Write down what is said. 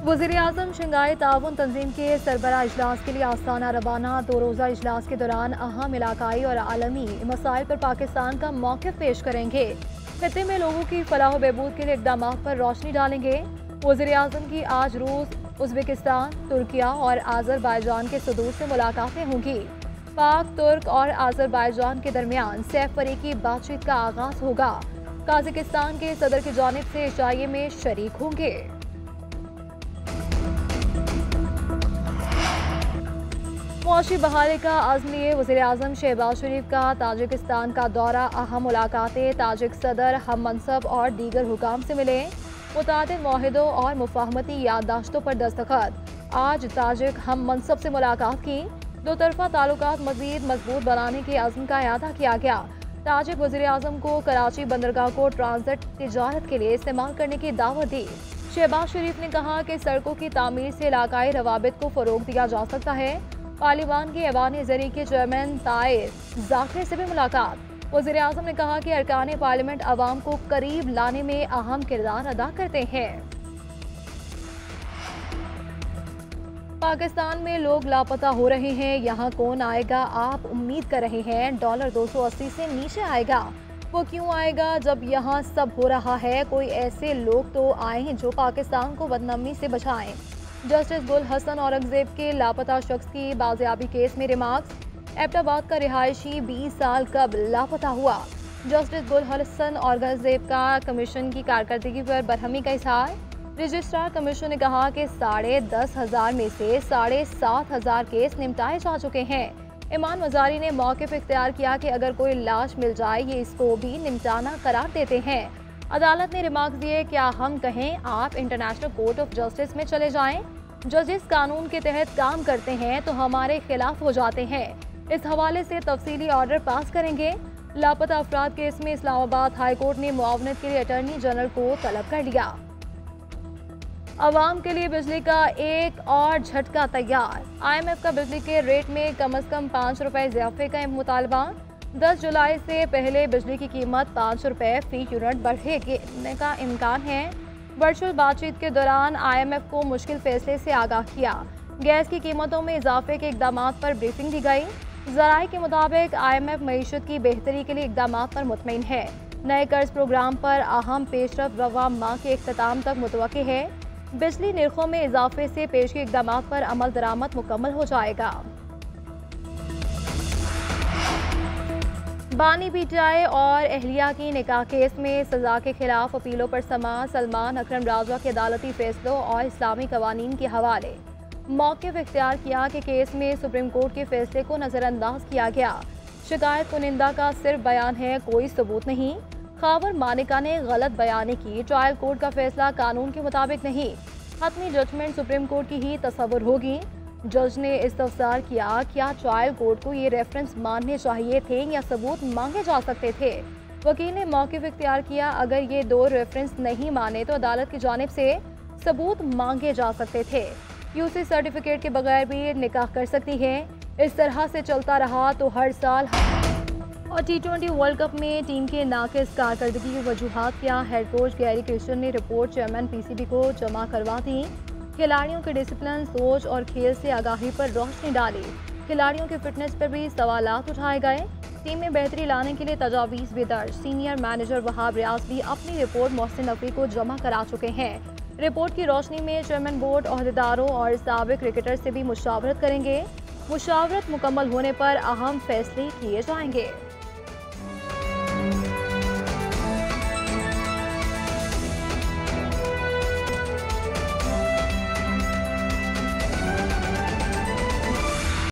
वज़ीर-ए-आज़म शंघाई ताउन तंजीम के सरबराह इजलास के लिए आस्ताना रवाना। 2 रोज़ा इजलास के दौरान अहम इलाकाई और आलमी मसाइल पर पाकिस्तान का मौक़िफ़ पेश करेंगे। खित्ते में लोगों की फलाह बहबूद के लिए इक़दाम पर रोशनी डालेंगे। वज़ीर-ए-आज़म की आज रूस, उज़्बेकिस्तान, तुर्किया और आज़रबाईजान के सदूर से मुलाकातें होंगी। पाक, तुर्क और आज़रबाईजान के दरमियान सैफ फरीकी बातचीत का आगाज़ होगा। काज़ाकिस्तान के सदर की जानिब से इशाइये में शरीक होंगे। मुआशी बहाली का अज़्म लिए वज़ीर-ए-आज़म शहबाज शरीफ का ताजिकिस्तान का दौरा। अहम मुलाकातें, ताजिक सदर, हम मनसब और दीगर हुकाम से मिले। मुतादिद मुआहिदों और मुफाहमती याददाश्तों पर दस्तखत। आज ताजिक हम मनसब से मुलाकात की। दो तरफा ताल्लुकात मज़ीद मजबूत बनाने के अज़्म का इआदा किया गया। ताजिक वज़ीर-ए-आज़म को कराची बंदरगाह को ट्रांजिट तिजारत के लिए इस्तेमाल करने की दावत दी। शहबाज शरीफ ने कहा कि सड़कों की तामीर से इलाकाई रवाबित को फ़रोग़ दिया जा सकता है। पार्लिमान के ऐवान ज़री के चेयरमैन ताहिर ज़ाकिर से भी मुलाकात। वज़ीर-ए-आज़म ने कहा कि अरकान पार्लियामेंट अवाम को करीब लाने में अहम किरदार अदा करते हैं। पाकिस्तान में लोग लापता हो रहे हैं, यहाँ कौन आएगा? आप उम्मीद कर रहे हैं डॉलर 280 से नीचे आएगा। वो क्यों आएगा जब यहाँ सब हो रहा है? कोई ऐसे लोग तो आए जो पाकिस्तान को बदनामी से बचाएं। जस्टिस गुल हसन औरंगजेब के लापता शख्स की बाजियाबी केस में रिमार्क्स। एबटाबाद का रिहायशी 20 साल कबल लापता हुआ। जस्टिस गुल हसन औरंगजेब का कमीशन की कारकर्दगी पर बरहमी का इजहार। रजिस्ट्रार कमीशन ने कहा कि 10,500 में से 7,500 केस निपटाए जा चुके हैं। ईमान वजारी ने मौके पर इख्तियार किया कि अगर कोई लाश मिल जाए ये इसको भी निपटाना करार देते हैं। अदालत ने रिमार्क दिए, क्या हम कहें आप इंटरनेशनल कोर्ट ऑफ जस्टिस में चले जाएं? जजेस कानून के तहत काम करते हैं तो हमारे खिलाफ हो जाते हैं। इस हवाले से तफसीली ऑर्डर पास करेंगे। लापता अफराद केस में इस्लामाबाद हाई कोर्ट ने मुआवनत के लिए अटॉर्नी जनरल को तलब कर लिया। अवाम के लिए बिजली का एक और झटका तैयार। IMF का बिजली के रेट में कम से कम 5 रुपए इजाफे का मुतालबा। 10 जुलाई से पहले बिजली की कीमत 5 रुपए फी यूनिट बढ़ने का इम्कान है। वर्चुअल बातचीत के दौरान IMF को मुश्किल फैसले से आगाह किया। गैस की कीमतों में इजाफे के इकदाम पर ब्रीफिंग दी गई। ज़राए के मुताबिक IMF मईशत की बेहतरी के लिए इकदाम पर मुतमईन है। नए कर्ज प्रोग्राम पर अहम पेशरफ रवा माह के इख्तिताम तक मुतवक्के है। बिजली निर्खों में इजाफे से पेश के इकदाम पर अमल दरामद मुकम्मल हो जाएगा। बानी PTI और अहलिया की निकाह केस में सजा के खिलाफ अपीलों पर समाअत। सलमान अकरम राजा के अदालती फैसलों और इस्लामी कवानीन के हवाले मौक़िफ़ इख्तियार किया कि केस में सुप्रीम कोर्ट के फैसले को नज़रअंदाज किया गया। शिकायत कुनिंदा का सिर्फ बयान है, कोई सबूत नहीं। खावर मानिका ने गलत बयानी की। ट्रायल कोर्ट का फैसला कानून के मुताबिक नहीं। हतमी जजमेंट सुप्रीम कोर्ट की ही तस्वुर होगी। जज ने इस्तफसार किया, क्या ट्रायल कोर्ट को ये रेफरेंस मानने चाहिए थे या सबूत मांगे जा सकते थे? वकील ने मौक़िफ़ इख्तियार किया, अगर ये 2 रेफरेंस नहीं माने तो अदालत की जानिब से सबूत मांगे जा सकते थे। यूसी सर्टिफिकेट के बगैर भी निकाह कर सकती है। इस तरह से चलता रहा तो हर साल। और T20 वर्ल्ड कप में टीम के नाक़िस कारकर्दगी की वजूहात क्या? हेड कोच गैरी क्रिस्टियन ने रिपोर्ट चेयरमैन PCB को जमा करवा दी। खिलाड़ियों के डिसिप्लिन, सोच और खेल से आगाही पर रोशनी डाली। खिलाड़ियों की फिटनेस पर भी सवालात उठाए गए। टीम में बेहतरी लाने के लिए तजावीज़ भी दर्ज। सीनियर मैनेजर वहाब रियाज भी अपनी रिपोर्ट मोहसिन नकवी को जमा करा चुके हैं। रिपोर्ट की रोशनी में चेयरमैन बोर्ड ओहदेदारों और साबिक क्रिकेटर से भी मुशावरत करेंगे। मुशावरत मुकम्मल होने पर अहम फैसले किए जाएंगे।